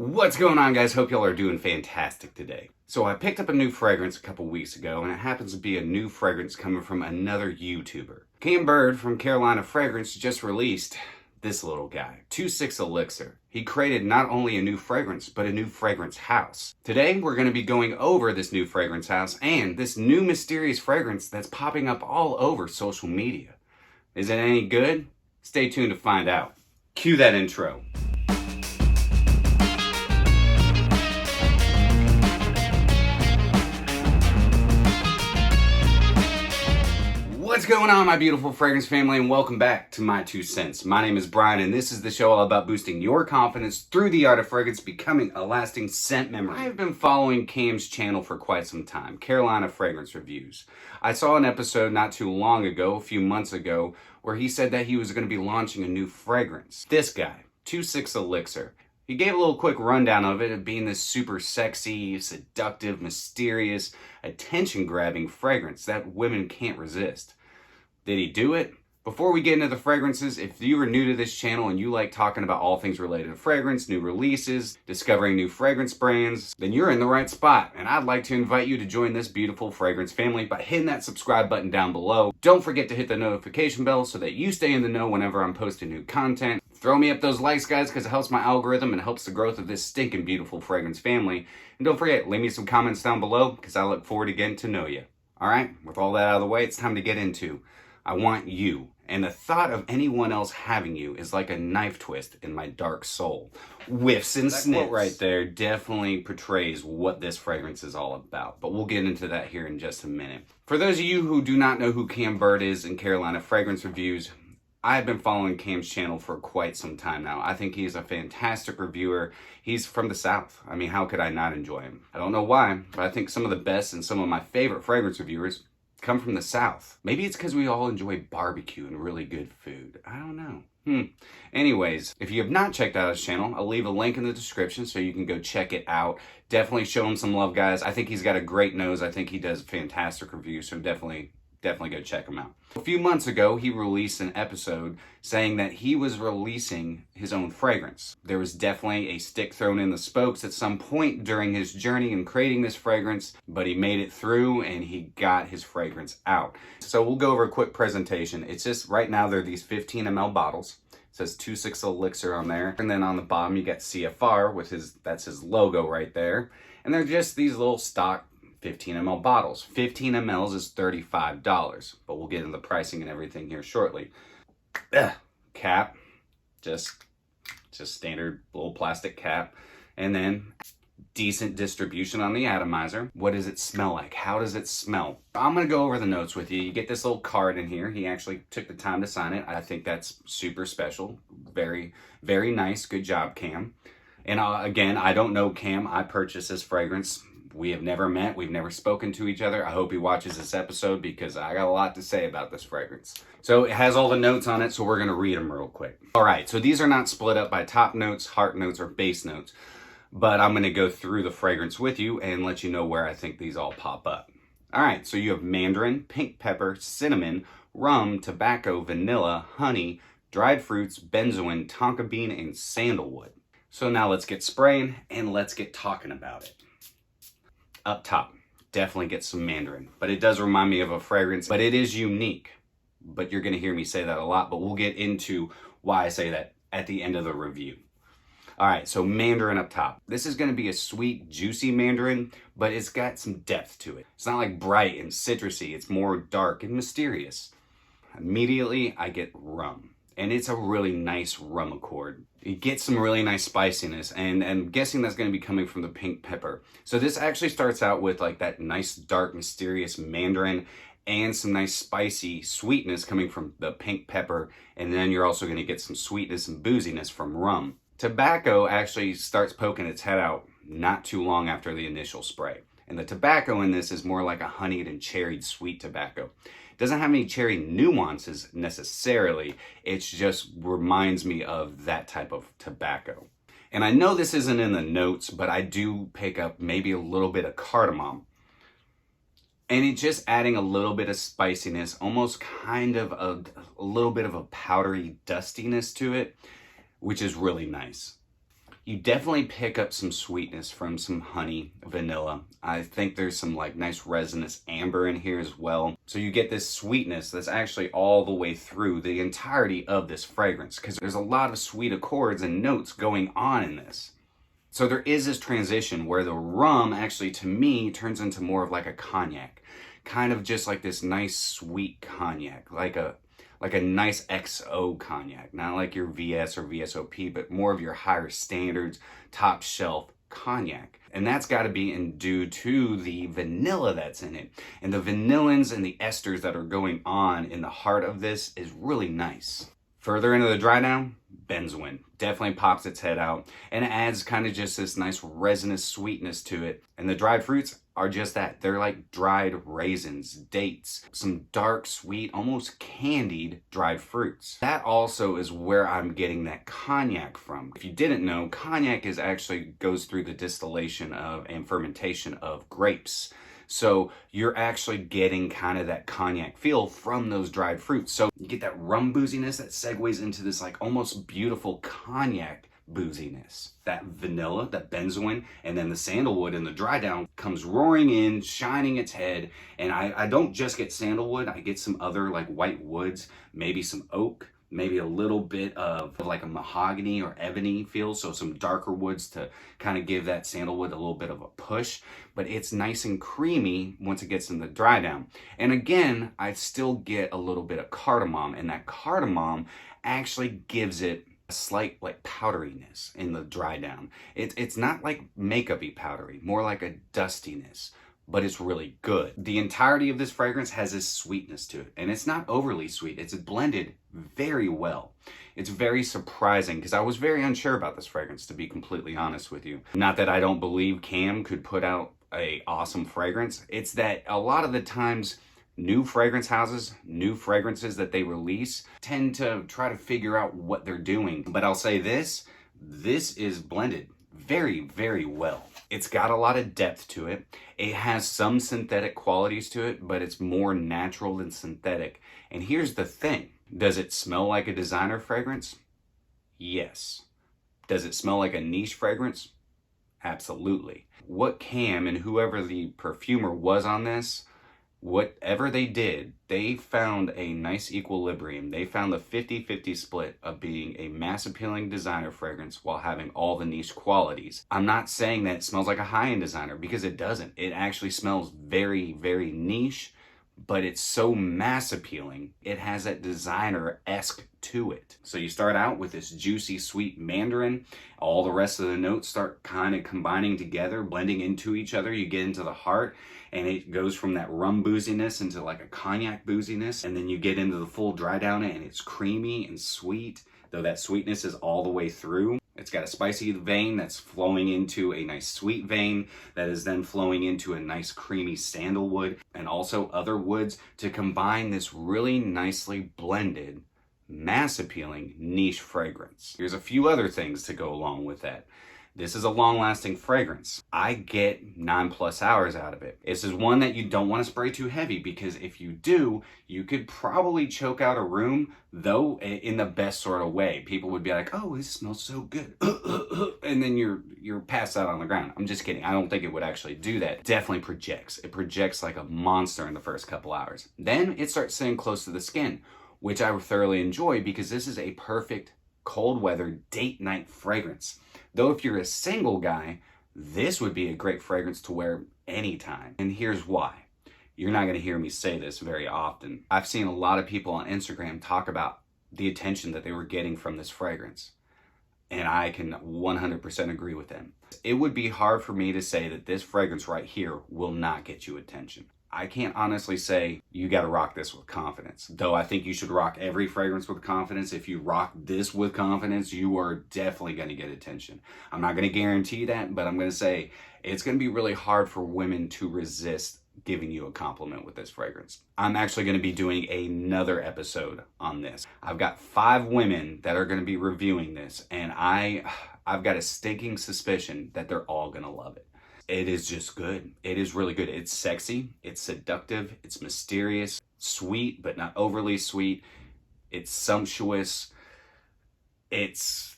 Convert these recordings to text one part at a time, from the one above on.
What's going on, guys? Hope y'all are doing fantastic today. So I picked up a new fragrance a couple weeks ago, and it happens to be a new fragrance coming from another YouTuber. Cam Bird from Carolina Fragrance just released this little guy, 2.6 Elixir. He created not only a new fragrance, but a new fragrance house. Today, we're going to be going over this new fragrance house and this new mysterious fragrance that's popping up all over social media. Is it any good? Stay tuned to find out. Cue that intro. What's going on, my beautiful fragrance family, and welcome back to My2Scents. My name is Brian, and this is the show all about boosting your confidence through the art of fragrance, becoming a lasting scent memory. I've been following Cam's channel for quite some time, Carolina Fragrance Reviews. I saw an episode not too long ago, a few months ago, where he said that he was going to be launching a new fragrance. This guy, 2.6 Elixir. He gave a little quick rundown of it, being this super sexy, seductive, mysterious, attention-grabbing fragrance that women can't resist. Did he do it? Before we get into the fragrances, if you are new to this channel and you like talking about all things related to fragrance, new releases, discovering new fragrance brands, then you're in the right spot. And I'd like to invite you to join this beautiful fragrance family by hitting that subscribe button down below. Don't forget to hit the notification bell so that you stay in the know whenever I'm posting new content. Throw me up those likes, guys, because it helps my algorithm and helps the growth of this stinking beautiful fragrance family. And don't forget, leave me some comments down below because I look forward to getting to know you. All right, with all that out of the way, it's time to get into I want you, and the thought of anyone else having you is like a knife twist in my dark soul. Whiffs and sniffs. That quote right there definitely portrays what this fragrance is all about, but we'll get into that here in just a minute. For those of you who do not know who Cam Bird is in Carolina Fragrance Reviews, I've been following Cam's channel for quite some time now. I think he's a fantastic reviewer. He's from the South. I mean, how could I not enjoy him? I don't know why, but I think some of the best and some of my favorite fragrance reviewers come from the South. Maybe it's because we all enjoy barbecue and really good food. I don't know. Anyways, if you have not checked out his channel, I'll leave a link in the description so you can go check it out. Definitely show him some love, guys. I think he's got a great nose. I think he does fantastic reviews, so definitely go check him out. A few months ago, he released an episode saying that he was releasing his own fragrance. There was definitely a stick thrown in the spokes at some point during his journey in creating this fragrance, but he made it through and he got his fragrance out. So we'll go over a quick presentation. It's just, right now, they're these 15 ml bottles. It says 2.6 Elixir on there. And then on the bottom, you got CFR with that's his logo right there. And they're just these little stock 15 ml bottles. 15 mls is $35, but we'll get into the pricing and everything here shortly. Cap, just standard little plastic cap, and then decent distribution on the atomizer. What does it smell like? How does it smell? I'm gonna go over the notes with you. You get this little card in here. He actually took the time to sign it. I think that's super special. Very, very nice. Good job, Cam. And again, I don't know Cam. I purchased this fragrance. We have never met. We've never spoken to each other. I hope he watches this episode because I got a lot to say about this fragrance. So it has all the notes on it, so we're going to read them real quick. All right, so these are not split up by top notes, heart notes, or base notes, but I'm going to go through the fragrance with you and let you know where I think these all pop up. All right, so you have mandarin, pink pepper, cinnamon, rum, tobacco, vanilla, honey, dried fruits, benzoin, tonka bean, and sandalwood. So now let's get spraying and let's get talking about it. Up top, definitely get some mandarin, but it does remind me of a fragrance, but it is unique. But you're going to hear me say that a lot, but we'll get into why I say that at the end of the review. All right, so mandarin up top. This is going to be a sweet, juicy mandarin, but it's got some depth to it. It's not like bright and citrusy. It's more dark and mysterious. Immediately, I get rum. And it's a really nice rum accord. You get some really nice spiciness, and I'm guessing that's going to be coming from the pink pepper. So this actually starts out with like that nice, dark, mysterious mandarin and some nice spicy sweetness coming from the pink pepper, and then you're also going to get some sweetness and booziness from rum. Tobacco actually starts poking its head out not too long after the initial spray. And the tobacco in this is more like a honeyed and cherried sweet tobacco. Doesn't have any cherry nuances necessarily. It just reminds me of that type of tobacco. And I know this isn't in the notes, but I do pick up maybe a little bit of cardamom. And it's just adding a little bit of spiciness, almost kind of a little bit of a powdery dustiness to it, which is really nice. You definitely pick up some sweetness from some honey, vanilla. I think there's some like nice resinous amber in here as well. So you get this sweetness that's actually all the way through the entirety of this fragrance, because there's a lot of sweet accords and notes going on in this. So there is this transition where the rum actually, to me, turns into more of like a cognac. Kind of just like this nice sweet cognac, like a nice XO cognac. Not like your VS or VSOP, but more of your higher standards, top shelf cognac. And that's got to be due to the vanilla that's in it. And the vanillins and the esters that are going on in the heart of this is really nice. Further into the dry down, benzoin definitely pops its head out and adds kind of just this nice resinous sweetness to it. And the dried fruits are just that. They're like dried raisins, dates, some dark, sweet, almost candied dried fruits. That also is where I'm getting that cognac from. If you didn't know, cognac is actually goes through the distillation of and fermentation of grapes. So you're actually getting kind of that cognac feel from those dried fruits. So you get that rum booziness that segues into this like almost beautiful cognac booziness. That vanilla, that benzoin, and then the sandalwood in the dry down comes roaring in, shining its head. And I don't just get sandalwood, I get some other like white woods, maybe some oak, maybe a little bit of like a mahogany or ebony feel, so some darker woods to kind of give that sandalwood a little bit of a push, but it's nice and creamy once it gets in the dry down. And again, I still get a little bit of cardamom, and that cardamom actually gives it a slight like powderiness in the dry down. It's not like makeup-y powdery, more like a dustiness, but it's really good. The entirety of this fragrance has this sweetness to it, and it's not overly sweet. It's blended very well. It's very surprising, because I was very unsure about this fragrance, to be completely honest with you. Not that I don't believe Cam could put out an awesome fragrance. It's that a lot of the times, new fragrance houses, new fragrances that they release, tend to try to figure out what they're doing. But I'll say this is blended very, very well. It's got a lot of depth to it. It has some synthetic qualities to it, but it's more natural than synthetic. And here's the thing. Does it smell like a designer fragrance? Yes. Does it smell like a niche fragrance? Absolutely. What Cam and whoever the perfumer was on this, whatever they did, they found a nice equilibrium. They found the 50-50 split of being a mass appealing designer fragrance while having all the niche qualities. I'm not saying that it smells like a high-end designer, because it doesn't. It actually smells very, very niche, but it's so mass appealing. It has that designer-esque to it. So you start out with this juicy, sweet mandarin. All the rest of the notes start kind of combining together, blending into each other. You get into the heart, and it goes from that rum booziness into like a cognac booziness. And then you get into the full dry down, and it's creamy and sweet, though that sweetness is all the way through. It's got a spicy vein that's flowing into a nice sweet vein that is then flowing into a nice creamy sandalwood and also other woods to combine this really nicely blended, mass appealing niche fragrance. Here's a few other things to go along with that. This is a long-lasting fragrance. I get 9+ hours out of it. This is one that you don't want to spray too heavy, because if you do, you could probably choke out a room, though in the best sort of way. People would be like, oh, this smells so good. And then you're passed out on the ground. I'm just kidding. I don't think it would actually do that. It definitely projects. It projects like a monster in the first couple hours. Then it starts sitting close to the skin, which I thoroughly enjoy, because this is a perfect cold weather date night fragrance. Though if you're a single guy, this would be a great fragrance to wear anytime. And here's why. You're not going to hear me say this very often. I've seen a lot of people on Instagram talk about the attention that they were getting from this fragrance, and I can 100% agree with them. It would be hard for me to say that this fragrance right here will not get you attention. I can't honestly say you got to rock this with confidence, though I think you should rock every fragrance with confidence. If you rock this with confidence, you are definitely going to get attention. I'm not going to guarantee that, but I'm going to say it's going to be really hard for women to resist giving you a compliment with this fragrance. I'm actually going to be doing another episode on this. I've got 5 women that are going to be reviewing this, and I've got a stinking suspicion that they're all going to love it. It is just good. It is really good. It's sexy, it's seductive, it's mysterious, sweet, but not overly sweet. It's sumptuous. It's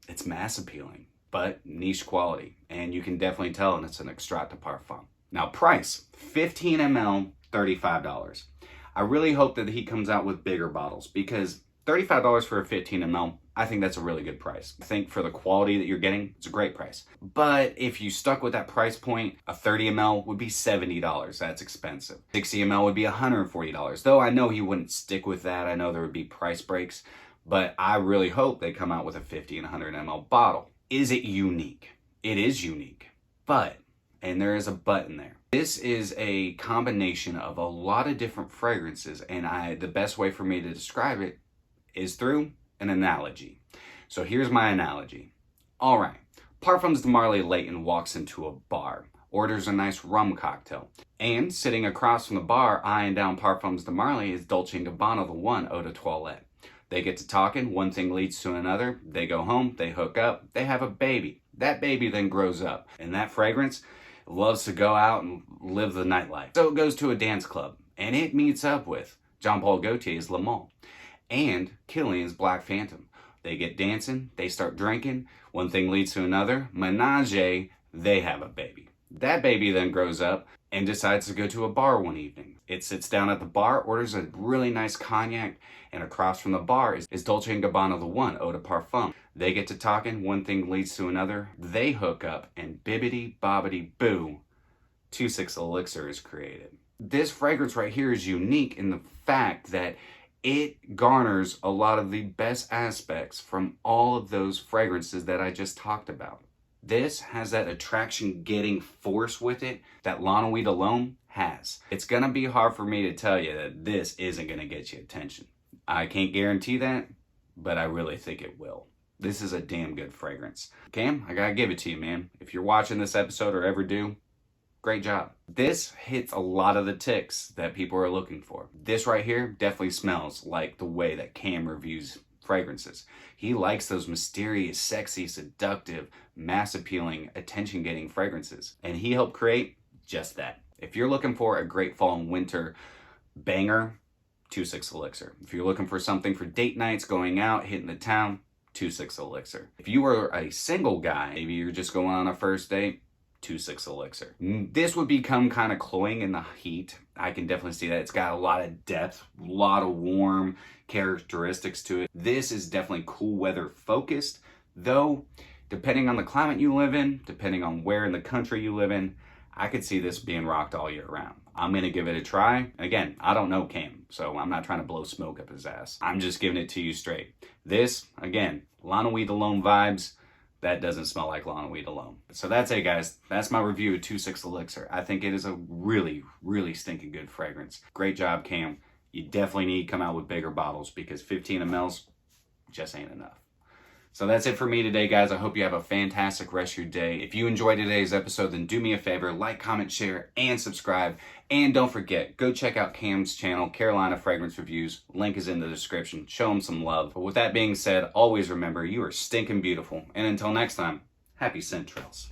It's mass appealing, but niche quality. And you can definitely tell, and it's an extrait de parfum. Now price, 15 ml, $35. I really hope that he comes out with bigger bottles, because $35 for a 15 ml, I think that's a really good price. I think for the quality that you're getting, it's a great price. But if you stuck with that price point, a 30 ml would be $70. That's expensive. 60 ml would be $140. Though I know he wouldn't stick with that. I know there would be price breaks, but I really hope they come out with a 50 and 100 ml bottle. Is it unique? It is unique, but, and there is a but in there, this is a combination of a lot of different fragrances, and the best way for me to describe it is through an analogy. So here's my analogy. All right, Parfums de Marly Layton walks into a bar, orders a nice rum cocktail, and sitting across from the bar, eyeing down Parfums de Marly, is Dolce & Gabbana the one eau de toilette. They get to talking, one thing leads to another, they go home, they hook up, they have a baby. That baby then grows up, and that fragrance loves to go out and live the nightlife. So it goes to a dance club, and it meets up with Jean-Paul Gaultier's Le Male and Killian's Black Phantom. They get dancing, they start drinking, one thing leads to another, menage, they have a baby. That baby then grows up and decides to go to a bar one evening. It sits down at the bar, orders a really nice cognac, and across from the bar is Dolce & Gabbana the one eau de parfum. They get to talking, one thing leads to another, they hook up, and bibbity bobbity boo, 2.6 Elixir is created. This fragrance right here is unique in the fact that it garners a lot of the best aspects from all of those fragrances that I just talked about. This has that attraction-getting force with it that Lanouit alone has. It's gonna be hard for me to tell you that this isn't gonna get you attention. I can't guarantee that, but I really think it will. This is a damn good fragrance. Cam, I gotta give it to you, man. If you're watching this episode or ever do, great job. This hits a lot of the ticks that people are looking for. This right here definitely smells like the way that Cam reviews fragrances. He likes those mysterious, sexy, seductive, mass-appealing, attention-getting fragrances. And he helped create just that. If you're looking for a great fall and winter banger, 2.6 Elixir. If you're looking for something for date nights, going out, hitting the town, 2.6 Elixir. If you are a single guy, maybe you're just going on a first date, 2.6 Elixir. This would become kind of cloying in the heat. I can definitely see that. It's got a lot of depth, a lot of warm characteristics to it. This is definitely cool weather focused, though depending on the climate you live in, depending on where in the country you live in, I could see this being rocked all year round. I'm gonna give it a try. Again, I don't know Cam, so I'm not trying to blow smoke up his ass. I'm just giving it to you straight. This, again, Lanouit alone vibes. That doesn't smell like Lanouit alone. So that's it, guys. That's my review of 2.6 Elixir. I think it is a really, really stinking good fragrance. Great job, Cam. You definitely need to come out with bigger bottles because 15 mls just ain't enough. So that's it for me today, guys. I hope you have a fantastic rest of your day. If you enjoyed today's episode, then do me a favor, like, comment, share, and subscribe. And don't forget, go check out Cam's channel, Carolina Fragrance Reviews. Link is in the description. Show him some love. But with that being said, always remember, you are stinking beautiful. And until next time, happy scent trails.